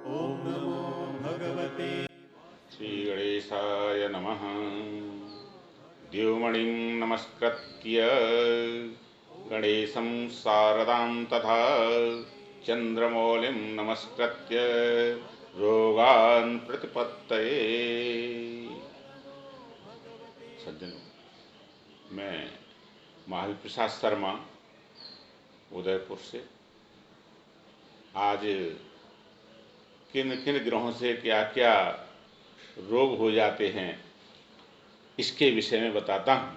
ओम नमो भगवते श्री गणेशाय नमः। द्युमणिं नमस्कृत्य गणेशं शारदां तथा चंद्रमौलिं नमस्कृत्य रोगान् प्रतिपत्तये। सज्जनों, मैं महावीर प्रसाद शर्मा उदयपुर से आज किन किन ग्रहों से क्या क्या रोग हो जाते हैं इसके विषय में बताता हूँ।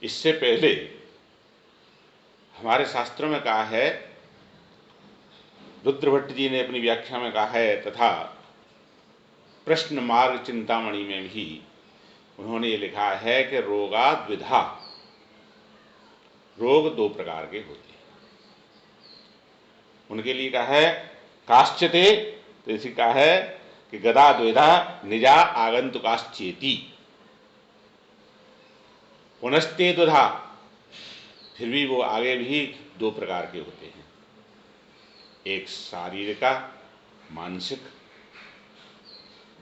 इससे पहले हमारे शास्त्रों में कहा है, रुद्र भट्ट जी ने अपनी व्याख्या में कहा है तथा प्रश्न मार्ग चिंतामणि में भी उन्होंने ये लिखा है कि रोगाद विधा, रोग दो प्रकार के होते हैं। उनके लिए कहा है काश्चते, तो इसी कहा है कि गदा द्विधा निजा आगंतुकाश्चेति, पुनस्ते द्विधा, फिर भी वो आगे भी दो प्रकार के होते हैं। एक शारीरिक मानसिक,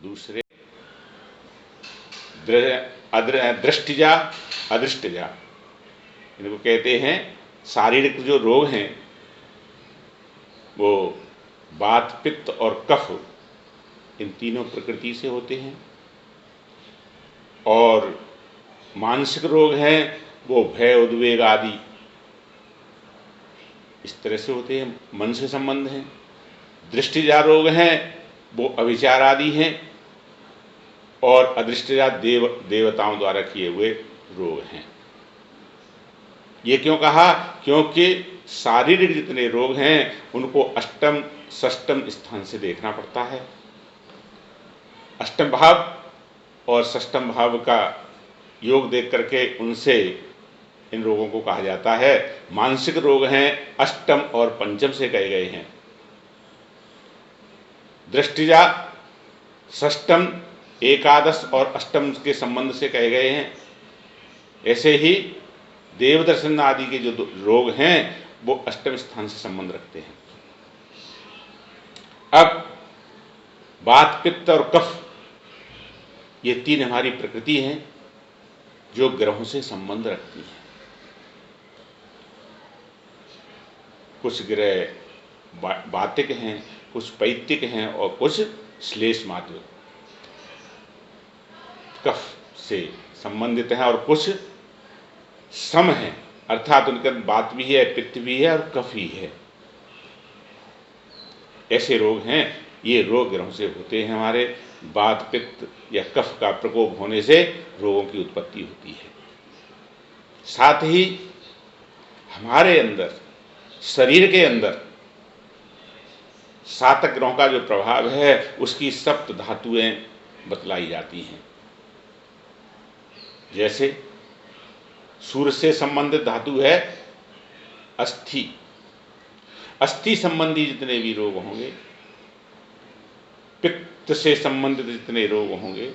दूसरे दृष्टिजा अदृष्टिजा। इनको कहते हैं शारीरिक जो रोग हैं वो वात पित्त और कफ, इन तीनों प्रकृति से होते हैं। और मानसिक रोग हैं वो भय उद्वेग आदि इस तरह से होते हैं, मन से संबंध हैं। दृष्टिजा रोग हैं वो अविचार आदि हैं। और अदृष्टिजा देवताओं द्वारा किए हुए रोग हैं। ये क्यों कहा? क्योंकि शारीरिक जितने रोग हैं उनको अष्टम षष्टम स्थान से देखना पड़ता है। अष्टम भाव और षष्टम भाव का योग देख करके उनसे इन रोगों को कहा जाता है। मानसिक रोग हैं अष्टम और पंचम से कहे गए हैं। दृष्टिजा षष्टम एकादश और अष्टम के संबंध से कहे गए हैं। ऐसे ही देवदर्शन आदि के जो रोग हैं वो अष्टम स्थान से संबंध रखते हैं। अब वात पित्त और कफ, ये तीन हमारी प्रकृति हैं जो ग्रहों से संबंध रखती हैं। कुछ ग्रह वातिक हैं, कुछ पैतिक हैं और कुछ श्लेष मात्र कफ से संबंधित हैं और कुछ सम हैं, अर्थात उनका वात भी है, पित्त भी है और कफ ही है। ऐसे रोग हैं। ये रोग ग्रहों से होते हैं। हमारे वात पित्त या कफ का प्रकोप होने से रोगों की उत्पत्ति होती है। साथ ही हमारे अंदर, शरीर के अंदर सातक ग्रहों का जो प्रभाव है उसकी सप्त धातुएं बतलाई जाती हैं। जैसे सूर्य से संबंधित धातु है अस्थि। अस्थि संबंधी जितने भी रोग होंगे, पित्त से संबंधित जितने रोग होंगे,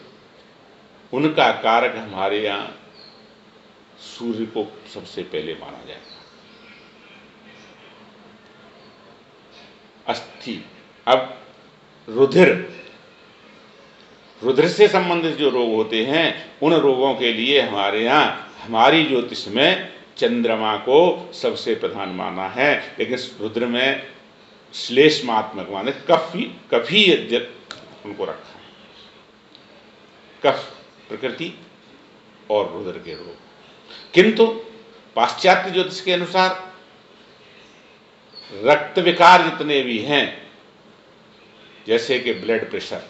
उनका कारक हमारे यहाँ सूर्य को सबसे पहले माना जाएगा। अस्थि। अब रुधिर से संबंधित जो रोग होते हैं उन रोगों के लिए हमारे यहाँ हमारी ज्योतिष में चंद्रमा को सबसे प्रधान माना है। लेकिन रुद्र में श्लेष्मात्मक माने कफ ही उनको रखा है। कफ प्रकृति और रुद्र के रोग। किंतु पाश्चात्य ज्योतिष के अनुसार रक्त विकार जितने भी हैं, जैसे कि ब्लड प्रेशर,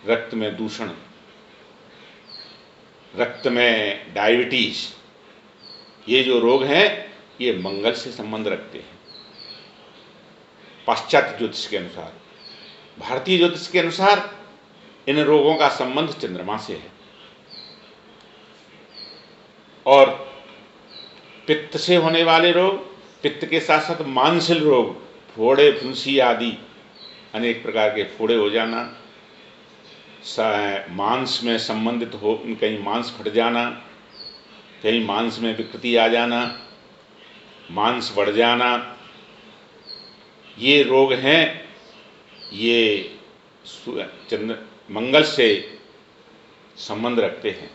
रक्त में दूषण, रक्त में डायबिटीज, ये जो रोग हैं ये मंगल से संबंध रखते हैं पाश्चात्य ज्योतिष के अनुसार। भारतीय ज्योतिष के अनुसार इन रोगों का संबंध चंद्रमा से है। और पित्त से होने वाले रोग, पित्त के साथ साथ मांसल रोग, फोड़े फुंसी आदि अनेक प्रकार के फोड़े हो जाना, मांस में संबंधित हो, कहीं मांस फट जाना, कहीं मांस में विकृति आ जाना, मांस बढ़ जाना, ये रोग हैं, ये चंद्र मंगल से संबंध रखते हैं।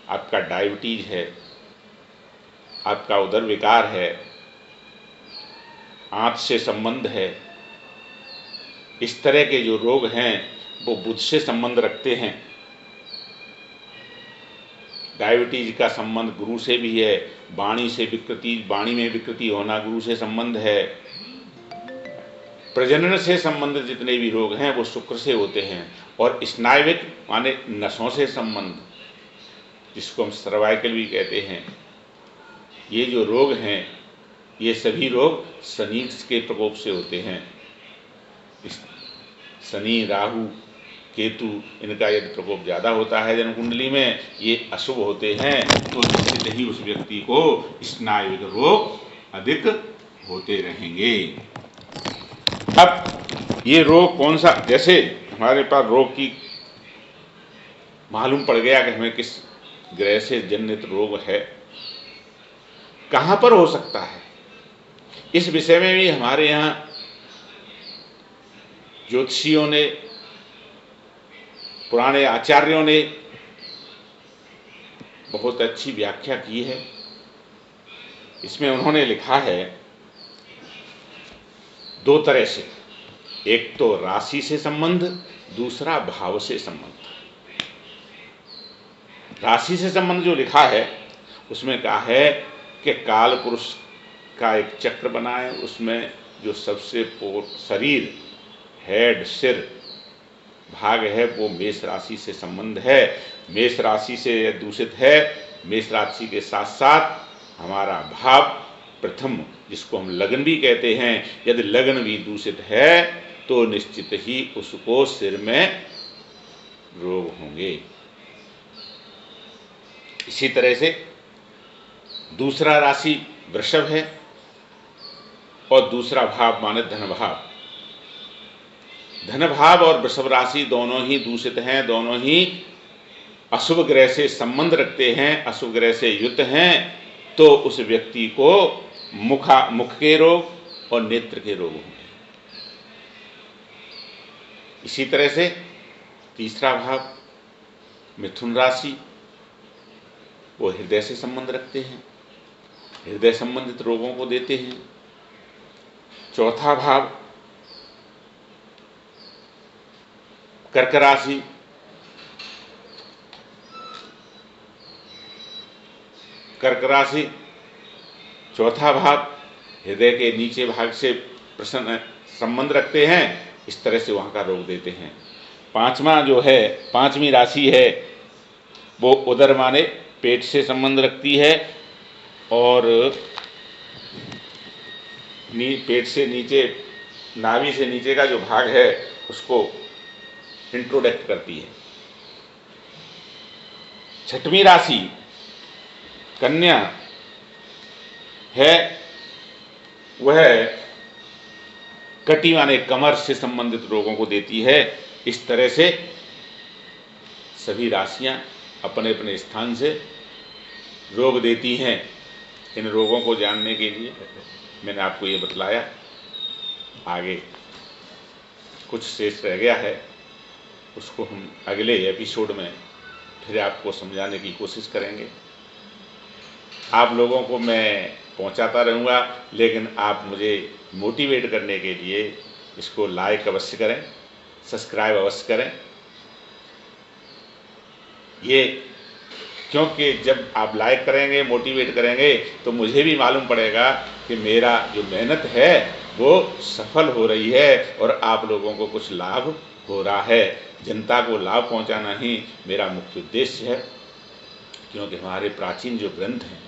आपका डायबिटीज है, आपका उदर विकार है, आंत से संबंध है, इस तरह के जो रोग हैं वो बुध से संबंध रखते हैं। डायबिटीज का संबंध गुरु से भी है, वाणी से विकृति, वाणी में विकृति होना गुरु से संबंध है। प्रजनन से संबंधित जितने भी रोग हैं वो शुक्र से होते हैं। और स्नायुविक माने नसों से संबंध, जिसको हम सर्वाइकल भी कहते हैं, ये जो रोग हैं ये सभी रोग शनि के प्रकोप से होते हैं। शनि, राहु, केतु, इनका यदि प्रकोप ज़्यादा होता है जन्म कुंडली में, ये अशुभ होते हैं, तो निश्चित ही उस व्यक्ति को स्नायुविक रोग अधिक होते रहेंगे। अब ये रोग कौन सा, जैसे हमारे पास रोग की मालूम पड़ गया कि हमें किस ग्रह से जनित रोग है, कहाँ पर हो सकता है, इस विषय में भी हमारे यहाँ ज्योतिषियों ने, पुराने आचार्यों ने बहुत अच्छी व्याख्या की है। इसमें उन्होंने लिखा है दो तरह से, एक तो राशि से संबंध, दूसरा भाव से संबंध। राशि से संबंध जो लिखा है उसमें कहा है कि काल पुरुष का एक चक्र बना है, उसमें जो सबसे शरीर, हेड, सिर भाग है वो मेष राशि से संबंध है। मेष राशि से दूषित है, मेष राशि के साथ साथ हमारा भाव प्रथम, जिसको हम लगन भी कहते हैं, यदि लगन भी दूषित है तो निश्चित ही उसको सिर में रोग होंगे। इसी तरह से दूसरा राशि वृषभ है और दूसरा भाव माने धन भाव। धन भाव और वृषभ राशि दोनों ही दूषित हैं, दोनों ही अशुभ ग्रह से संबंध रखते हैं, अशुभ ग्रह से युक्त हैं, तो उस व्यक्ति को मुख के रोग और नेत्र के रोग होंगे। इसी तरह से तीसरा भाव मिथुन राशि, वो हृदय से संबंध रखते हैं, हृदय संबंधित रोगों को देते हैं। चौथा भाव कर्क राशि, कर्क राशि चौथा भाव हृदय के नीचे भाग से प्रसन्न संबंध रखते हैं, इस तरह से वहाँ का रोग देते हैं। पांचवा जो है, पांचवी राशि है वो उदर माने पेट से संबंध रखती है और पेट से नीचे, नाभि से नीचे का जो भाग है उसको इंट्रोडक्ट करती है। छठवीं राशि कन्या है, वह कटी माने कमर से संबंधित रोगों को देती है। इस तरह से सभी राशियां अपने अपने स्थान से रोग देती हैं। इन रोगों को जानने के लिए मैंने आपको ये बतलाया। आगे कुछ शेष रह गया है, उसको हम अगले एपिसोड में फिर आपको समझाने की कोशिश करेंगे। आप लोगों को मैं पहुंचाता रहूँगा, लेकिन आप मुझे मोटिवेट करने के लिए इसको लाइक अवश्य करें, सब्सक्राइब अवश्य करें। ये क्योंकि जब आप लाइक करेंगे, मोटिवेट करेंगे, तो मुझे भी मालूम पड़ेगा कि मेरा जो मेहनत है वो सफल हो रही है और आप लोगों को कुछ लाभ हो रहा है। जनता को लाभ पहुंचाना ही मेरा मुख्य उद्देश्य है, क्योंकि हमारे प्राचीन जो ग्रंथ हैं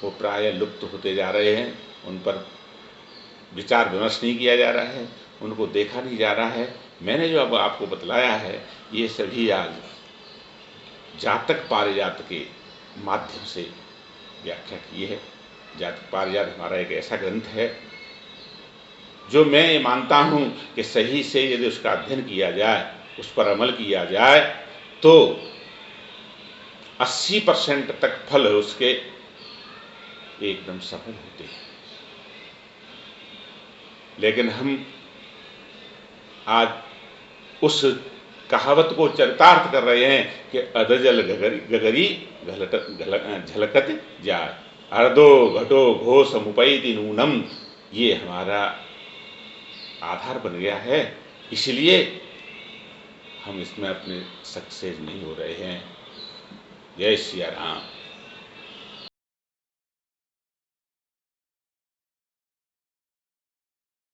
वो प्रायः लुप्त होते जा रहे हैं, उन पर विचार विमर्श नहीं किया जा रहा है, उनको देखा नहीं जा रहा है। मैंने जो अब आपको बतलाया है ये सभी आज जातक पारिजात के माध्यम से व्याख्या की है। जातक पारिजात हमारा एक ऐसा ग्रंथ है जो मैं ये मानता हूँ कि सही से यदि उसका अध्ययन किया जाए, उस पर अमल किया जाए, तो 80% तक फल उसके एकदम सफल होते हैं। लेकिन हम आज उस कहावत को चरितार्थ कर रहे हैं कि अधजल गगरी झलकत जाय, अर्धो घटो घो समुपैति नूनम। ये हमारा आधार बन गया है, इसलिए हम इसमें अपने सक्सेस नहीं हो रहे हैं। जय सिया राम।